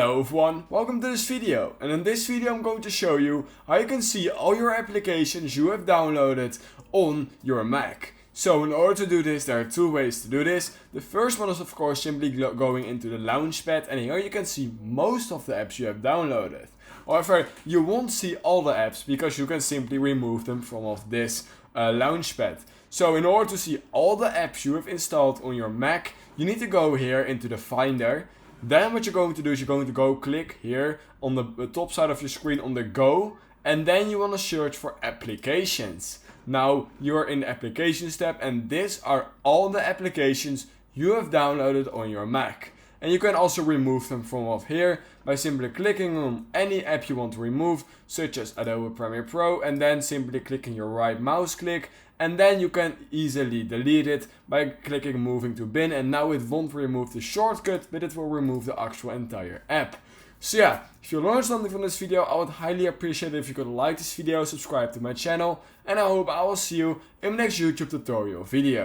Hello everyone, welcome to this video, and in this video I'm going to show you how you can see all your applications you have downloaded on your Mac. So in order to do this, there are two ways to do this. The first one is of course simply going into the Launchpad, and here you can see most of the apps you have downloaded. However, you won't see all the apps because you can simply remove them from off this Launchpad. So in order to see all the apps you have installed on your Mac, you need to go here into the Finder. Then what you're going to do is you're going to go click here on the top side of your screen on the Go, and then you want to search for applications. Now you're in the applications tab, and these are all the applications you have downloaded on your Mac. And you can also remove them from off here by simply clicking on any app you want to remove, such as Adobe Premiere Pro, and then simply clicking your right mouse click, and then you can easily delete it by clicking moving to bin, and now it won't remove the shortcut, but it will remove the actual entire app. So yeah, if you learned something from this video, I would highly appreciate it if you could like this video, subscribe to my channel, and I hope I will see you in the next YouTube tutorial video.